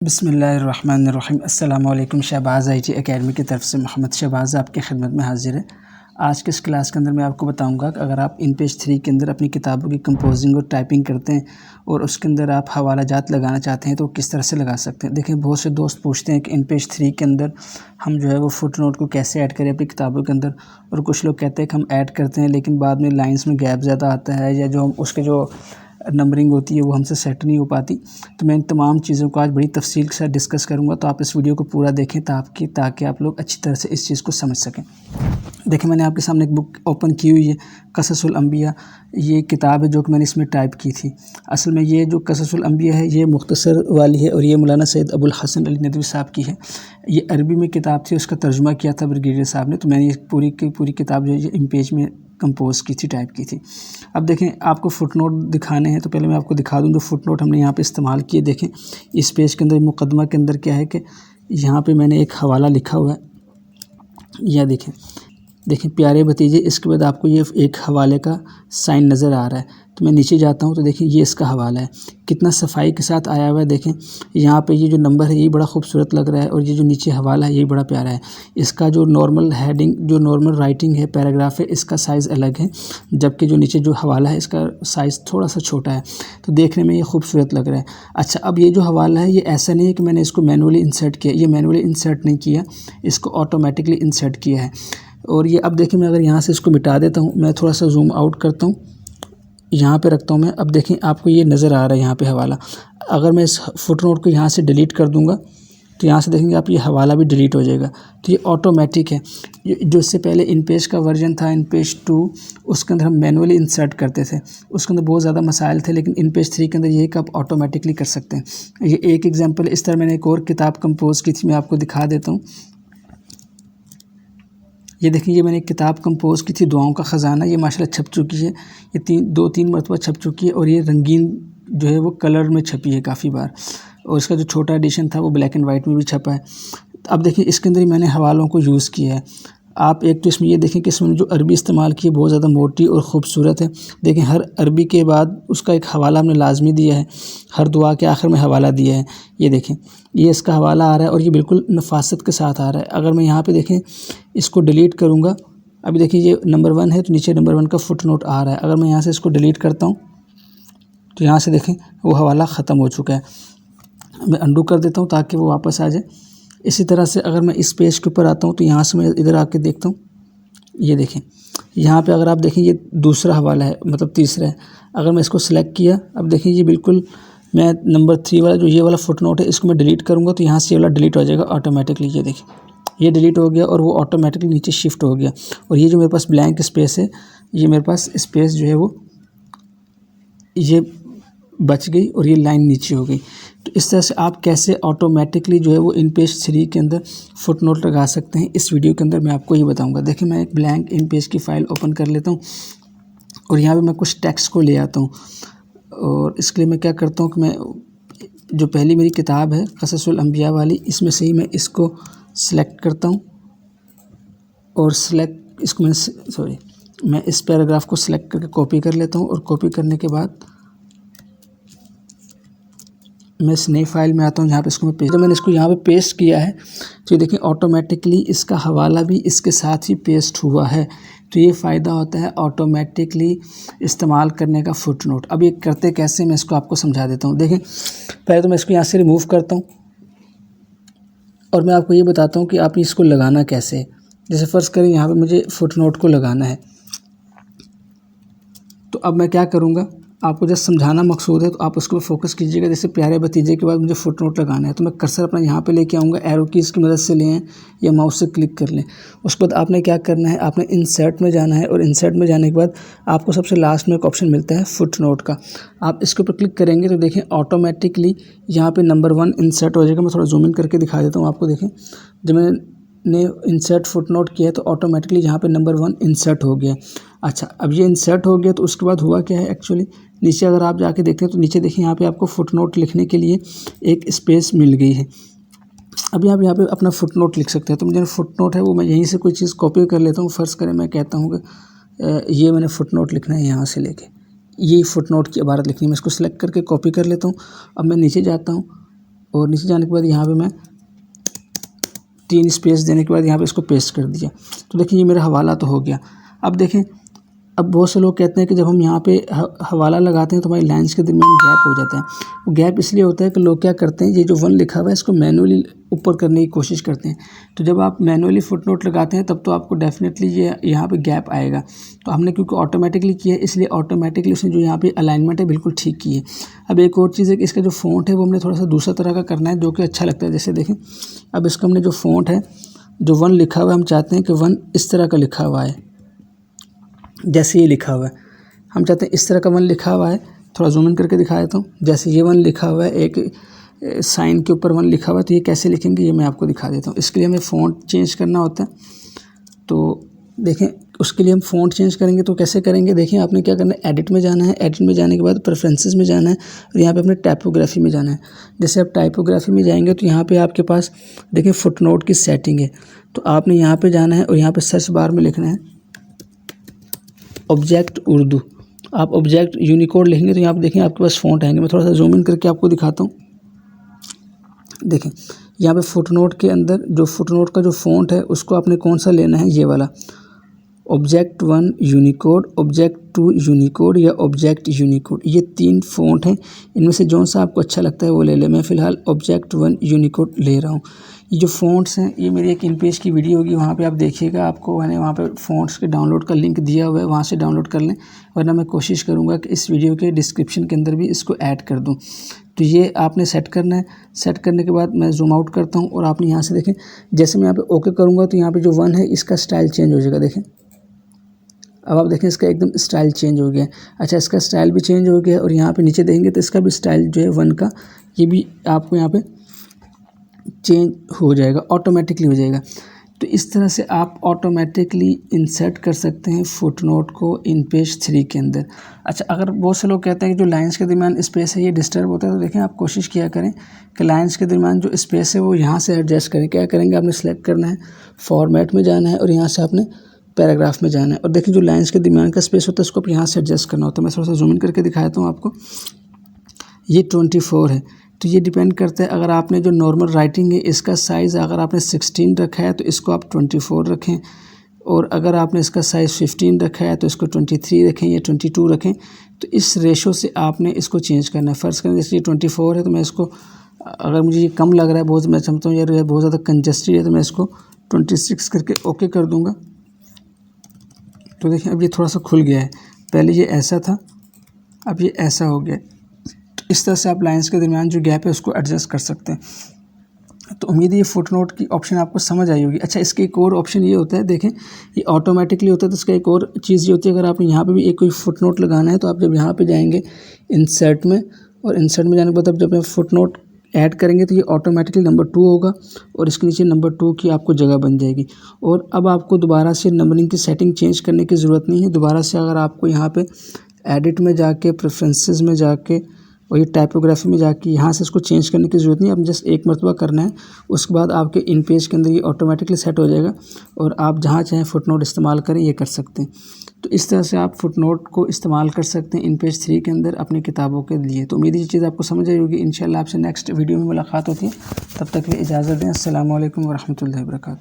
बिस्मिल्लाहिर्रहमानिर्रहीम। अस्सलाम वालेकुम। शहबाज़ IT एकेडमी की तरफ से मोहम्मद शहबाज़ आपकी खिदमत में हाज़िर है। आज के इस क्लास के अंदर मैं आपको बताऊंगा कि अगर आप इन पेज 3 के अंदर अपनी किताबों की कंपोजिंग और टाइपिंग करते हैं और उसके अंदर आप हवाला जात लगाना चाहते हैं तो किस तरह से लगा सकते हैं। देखिए, बहुत से दोस्त पूछते हैं कि इन पेज 3 के अंदर हम जो है वो फुट नोट को कैसे ऐड करें अपनी किताबों के अंदर, और कुछ लोग कहते हैं कि हम ऐड करते हैं लेकिन बाद में लाइन्स में गैप ज़्यादा आता है या जो हम उसके जो नंबरिंग होती है वो हमसे सेट नहीं हो पाती। तो मैं इन तमाम चीज़ों को आज बड़ी तफसील के साथ डिस्कस करूँगा, तो आप इस वीडियो को पूरा देखें ताकि आप लोग अच्छी तरह से इस चीज़ को समझ सकें। देखिए, मैंने आपके सामने एक बुक ओपन की हुई है, क़ससुल अंबिया। ये किताब है जो कि मैंने इसमें टाइप की थी। असल में ये जो क़ससुल अंबिया है ये मुख्तसर वाली है और ये मौलाना सैयद अबुल हसन अली नदवी साहब की है। ये अरबी में किताब थी, उसका तर्जुमा किया था ब्रिगेडियर साहब ने। तो मैंने ये पूरी की पूरी किताब जो है इन पेज में कंपोज़ की थी, टाइप की थी। अब देखें, आपको फुट नोट दिखाने हैं तो पहले मैं आपको दिखा दूँ जो फुट नोट हमने यहाँ पे इस्तेमाल किए। देखें, इस पेज के अंदर मुकदमा के अंदर क्या है कि यहाँ पे मैंने एक हवाला लिखा हुआ है। यह देखें प्यारे भतीजे, इसके बाद आपको ये एक हवाले का साइन नज़र आ रहा है। तो मैं नीचे जाता हूँ तो देखें ये इसका हवाला है, कितना सफाई के साथ आया हुआ है। देखें यहाँ पे ये जो नंबर है ये बड़ा खूबसूरत लग रहा है और ये जो नीचे हवाला है ये बड़ा प्यारा है। इसका जो नॉर्मल हेडिंग, जो नॉर्मल राइटिंग है, पैराग्राफ है, इसका साइज़ अलग है, जबकि जो नीचे जो हवाला है इसका साइज़ थोड़ा सा छोटा है। तो देखने में ये खूबसूरत लग रहा है। अच्छा, अब ये जो हवाला है ये ऐसा नहीं है कि मैंने इसको मैनुअली इंसर्ट किया, ये मैनुअली इंसर्ट नहीं किया, इसको ऑटोमेटिकली इंसर्ट किया है। और ये अब देखिए, मैं अगर यहाँ से इसको मिटा देता हूँ, मैं थोड़ा सा जूम आउट करता हूँ, यहाँ पे रखता हूँ मैं। अब देखें, आपको ये नज़र आ रहा है यहाँ पे हवाला। अगर मैं इस फुट नोट को यहाँ से डिलीट कर दूँगा तो यहाँ से देखेंगे आप ये हवाला भी डिलीट हो जाएगा। तो ये ऑटोमेटिक है। जो इससे पहले इन पेज का वर्जन था, इन पेज 2, उसके अंदर हम मैनुअली इंसर्ट करते थे, उसके अंदर बहुत ज़्यादा मसाइल थे। लेकिन इन पेज 3 के अंदर ये कि आप ऑटोमेटिकली कर सकते हैं। ये एक एग्जाम्पल। इस तरह मैंने एक और किताब कंपोज़ की थी, मैं आपको दिखा देता हूँ। ये देखिए, ये मैंने एक किताब कंपोज़ की थी, दुआओं का ख़ज़ाना। ये माशाल्लाह छप चुकी है, ये 2-3 मरतबा छप चुकी है और ये रंगीन जो है वो कलर में छपी है काफ़ी बार, और इसका जो छोटा एडिशन था वो ब्लैक एंड वाइट में भी छपा है। अब देखिए, इसके अंदर ही मैंने हवालों को यूज़ किया है। आप एक तो इसमें ये देखें कि इसमें जो अरबी इस्तेमाल की है बहुत ज़्यादा मोटी और ख़ूबसूरत है। देखें, हर अरबी के बाद उसका एक हवाला हमने लाजमी दिया है, हर दुआ के आखिर में हवाला दिया है। ये देखें, ये इसका हवाला आ रहा है और ये बिल्कुल नफासत के साथ आ रहा है। अगर मैं यहाँ पे देखें इसको डिलीट करूँगा, अभी देखिए ये नंबर 1 है तो नीचे नंबर 1 का फुट नोट आ रहा है। अगर मैं यहाँ से इसको डिलीट करता हूँ तो यहाँ से देखें वो हवाला ख़त्म हो चुका है। मैं अंडू कर देता हूँ ताकि वो वापस आ जाए। इसी तरह से अगर मैं इस पेज के ऊपर आता हूँ तो यहाँ से मैं इधर आके देखता हूँ, ये देखें यहाँ पे अगर आप देखें ये दूसरा हवाला है, मतलब तीसरा है। अगर मैं इसको सिलेक्ट किया, अब देखिए ये बिल्कुल, मैं नंबर 3 वाला जो ये वाला फुट नोट है इसको मैं डिलीट करूँगा तो यहाँ से ये वाला डिलीट हो जाएगा ऑटोमेटिकली। ये देखिए ये डिलीट हो गया और वो ऑटोमेटिकली नीचे शिफ्ट हो गया। और ये जो मेरे पास ब्लैंक स्पेस है, ये मेरे पास स्पेस जो है वो ये बच गई और ये लाइन नीचे हो गई। तो इस तरह से आप कैसे ऑटोमेटिकली जो है वो इन पेज 3 के अंदर फुट नोट लगा सकते हैं, इस वीडियो के अंदर मैं आपको ये बताऊंगा। देखिए, मैं एक ब्लैंक इन पेज की फ़ाइल ओपन कर लेता हूँ और यहाँ पे मैं कुछ टेक्स्ट को ले आता हूँ। और इसके लिए मैं क्या करता हूँ कि मैं जो पहली मेरी किताब है क़ससुल अंबिया वाली, इसमें से ही मैं इसको सिलेक्ट करता हूँ और इसको मैं इस पैराग्राफ को सिलेक्ट करके कॉपी कर लेता हूँ। और कॉपी करने के बाद मैं इस नई फाइल में आता हूँ, यहाँ पे इसको मैं पेस्ट, तो मैंने इसको यहाँ पे पेस्ट किया है तो ये देखिए ऑटोमेटिकली इसका हवाला भी इसके साथ ही पेस्ट हुआ है। तो ये फ़ायदा होता है ऑटोमेटिकली इस्तेमाल करने का फुट नोट। अब ये करते कैसे, मैं इसको आपको समझा देता हूँ। देखें, पहले तो मैं इसको यहाँ से रिमूव करता हूँ और मैं आपको ये बताता हूँ कि आप इसको लगाना कैसे है। जैसे फ़र्ज़ करें यहाँ पर मुझे फुट नोट को लगाना है, तो अब मैं क्या करूँगा, आपको जब समझाना मकसूद है तो आप उसको फोकस कीजिएगा। जैसे प्यारे भतीजे के बाद मुझे फुट नोट लगाना है तो मैं कर्सर अपना यहाँ पे लेके आऊँगा, एरो कीज़ की मदद से लें या माउस से क्लिक कर लें। उसके बाद आपने क्या करना है, आपने इंसर्ट में जाना है और इंसर्ट में जाने के बाद आपको सबसे लास्ट में एक ऑप्शन मिलता है फुट नोट का। आप इसके ऊपर क्लिक करेंगे तो देखें ऑटोमेटिकली यहाँ पर नंबर 1 इंसर्ट हो जाएगा। मैं थोड़ा जूम इन करके दिखा देता हूँ आपको। देखें, जब मैंने इंसर्ट फुट नोट किया है तो ऑटोमेटिकली यहाँ पे नंबर 1 इंसर्ट हो गया। अच्छा, अब ये इंसर्ट हो गया तो उसके बाद हुआ क्या है, एक्चुअली नीचे अगर आप जाके देखते हैं तो नीचे देखिए यहाँ पे आपको फुट नोट लिखने के लिए एक स्पेस मिल गई है। अभी आप यहाँ पे अपना फुट नोट लिख सकते हैं। तो मुझे फुट नोट है वो मैं यहीं से कोई चीज़ कॉपी कर लेता हूँ। फ़र्ज़ करें मैं कहता हूँ कि ये मैंने फुट नोट लिखना है, यहाँ से लेके ये फुट नोट की इबारत लिखनी है। मैं इसको सिलेक्ट करके कॉपी कर लेता हूँ। अब मैं नीचे जाता हूँ और नीचे जाने के बाद यहाँ पे मैं 3 स्पेस देने के बाद यहाँ पे इसको पेस्ट कर दिया। तो देखिए ये मेरा हवाला तो हो गया। अब देखें, अब बहुत से लोग कहते हैं कि जब हम यहाँ पे हवाला लगाते हैं तो हमारी लाइन्स के दरमियान गैप हो जाता है। वो गैप इसलिए होता है कि लोग क्या करते हैं, ये जो 1 लिखा हुआ है इसको मैनुअली ऊपर करने की कोशिश करते हैं। तो जब आप मैनुअली फुटनोट लगाते हैं तब तो आपको डेफिनेटली ये यहाँ पे गैप आएगा। तो हमने क्योंकि ऑटोमेटिकली किया है इसलिए ऑटोमेटिकली उसने जो यहाँ पे अलाइनमेंट है बिल्कुल ठीक की है। अब एक और चीज़ है कि इसका जो फ़ॉन्ट है वो हमने थोड़ा सा दूसरा तरह का करना है जो कि अच्छा लगता है। जैसे देखें, अब इसका हमने जो फ़ॉन्ट है, जो 1 लिखा हुआ है, हम चाहते हैं कि 1 इस तरह का लिखा हुआ है, जैसे ये लिखा हुआ है हम चाहते हैं इस तरह का 1 लिखा हुआ है। थोड़ा जूम इन करके दिखा देता हूँ। जैसे ये 1 लिखा हुआ है, एक साइन के ऊपर 1 लिखा हुआ है, तो ये कैसे लिखेंगे ये मैं आपको दिखा देता हूँ। इसके लिए हमें फ़ॉन्ट चेंज करना होता है। तो देखें, उसके लिए हम फ़ॉन्ट चेंज करेंगे तो कैसे करेंगे, देखिए आपने क्या करना है, एडिट में जाना है। एडिट में जाने के बाद प्रेफरेंसेस में जाना है और यहाँ पे अपने टाइपोग्राफी में जाना है। जैसे आप टाइपोग्राफी में जाएंगे तो यहाँ पे आपके पास देखिए फुटनोट की सेटिंग है। तो आपने यहाँ पे जाना है और यहाँ पे सर्च बार में लिखना है ऑब्जेक्ट उर्दू। आप ऑब्जेक्ट यूनिकोड लिखेंगे तो यहाँ पे देखें आपके पास फ़ॉन्ट आएंगे। मैं थोड़ा सा जूम इन करके आपको दिखाता हूँ। देखें यहाँ पे फुटनोट के अंदर जो फुटनोट का जो फ़ॉन्ट है उसको आपने कौन सा लेना है, ये वाला ऑब्जेक्ट 1 यूनिकोड, ऑब्जेक्ट 2 यूनिकोड या ऑब्जेक्ट यूनिकोड। ये 3 फ़ॉन्ट हैं, इनमें से जौन सा आपको अच्छा लगता है वो ले लें। मैं फ़िलहाल ऑब्जेक्ट 1 यूनिकोड ले रहा हूँ। ये जो फ़ॉन्ट्स हैं ये मेरी एक इन पेज की वीडियो होगी, वहाँ पे आप देखिएगा। आपको मैंने वहाँ पे फ़ॉन्ट्स के डाउनलोड का लिंक दिया हुआ है, वहाँ से डाउनलोड कर लें। वरना मैं कोशिश करूँगा कि इस वीडियो के डिस्क्रिप्शन के अंदर भी इसको ऐड कर दूँ। तो ये आपने सेट करना है। सेट करने के बाद मैं जूम आउट करता हूँ और आपने यहाँ से देखें, जैसे मैं यहाँ पे ओके करूँगा तो यहाँ पे जो 1 है इसका स्टाइल चेंज हो जाएगा। देखें, अब आप देखें इसका एकदम स्टाइल चेंज हो गया है। अच्छा, इसका स्टाइल भी चेंज हो गया है और यहाँ पे नीचे देखेंगे तो इसका भी स्टाइल जो है 1 का, ये भी आपको यहाँ पे चेंज हो जाएगा, ऑटोमेटिकली हो जाएगा। तो इस तरह से आप ऑटोमेटिकली इंसर्ट कर सकते हैं फुटनोट को इन पेज 3 के अंदर। अच्छा, अगर बहुत से लोग कहते हैं कि जो लाइंस के दरमियान स्पेस है ये डिस्टर्ब होता है, तो देखें आप कोशिश किया करें कि लाइंस के दरमियान जो स्पेस है वो यहाँ से एडजस्ट करें। क्या करेंगे, आपने सेलेक्ट करना है, फॉर्मेट में जाना है और यहाँ से आपने पैराग्राफ में जाना है। और देखिए जो लाइंस के दरमियान का स्पेस होता है उसको आप यहाँ से एडजस्ट करना होता है। मैं थोड़ा सा जूम इन करके दिखाता हूँ आपको। ये 24 है। तो ये डिपेंड करता है, अगर आपने जो नॉर्मल राइटिंग है इसका साइज़ अगर आपने 16 रखा है तो इसको आप 24 रखें, और अगर आपने इसका साइज़ 15 रखा है तो इसको 23 रखें या 22 रखें। तो इस रेशो से आपने इसको चेंज करना है। फ़र्ज़ करें जैसे ये 24 है तो मैं इसको, अगर मुझे ये कम लग रहा है बहुत, मैं समझता हूँ यार बहुत ज़्यादा कंजस्टेड है, तो मैं इसको 26 करके ओके कर दूँगा। तो देखिए अब ये थोड़ा सा खुल गया है, पहले ये ऐसा था अब ये ऐसा हो गया। इस तरह से आप लाइंस के दरमियान जो गैप है उसको एडजस्ट कर सकते हैं। तो उम्मीद है ये फुटनोट की ऑप्शन आपको समझ आई होगी। अच्छा, इसके एक और ऑप्शन ये होता है, देखें ये ऑटोमेटिकली होता है, तो इसका एक और चीज़ ये होती है, अगर आपने यहाँ पे भी एक कोई फुटनोट लगाना है तो आप जब यहाँ पे जाएंगे इंसर्ट में, और इंसर्ट में जाने के बाद जब आप फुटनोट ऐड करेंगे तो ये ऑटोमेटिकली नंबर 2 होगा और इसके नीचे नंबर 2 की आपको जगह बन जाएगी। और अब आपको दोबारा से नंबरिंग की सेटिंग चेंज करने की ज़रूरत नहीं है। दोबारा से अगर आपको यहाँ पे एडिट में जाके, प्रेफरेंसेस में जाके और ये टाइपोग्राफी में जाके यहाँ से इसको चेंज करने की ज़रूरत नहीं है। अब जस्ट एक मरतबा करना है, उसके बाद आपके इन पेज के अंदर ये ऑटोमेटिकली सेट हो जाएगा और आप जहाँ चाहें फुटनोट इस्तेमाल करें ये कर सकते हैं। तो इस तरह से आप फुटनोट को इस्तेमाल कर सकते हैं इन पेज 3 के अंदर अपनी किताबों के लिए। तो उम्मीद है ये चीज़ आपको समझ आई होगी। इंशाल्लाह आपसे नेक्स्ट वीडियो में मुलाकात होती है, तब तक के लिए इजाज़त दें। अस्सलामु अलैकुम व रहमतुल्लाहि व बरकातहू।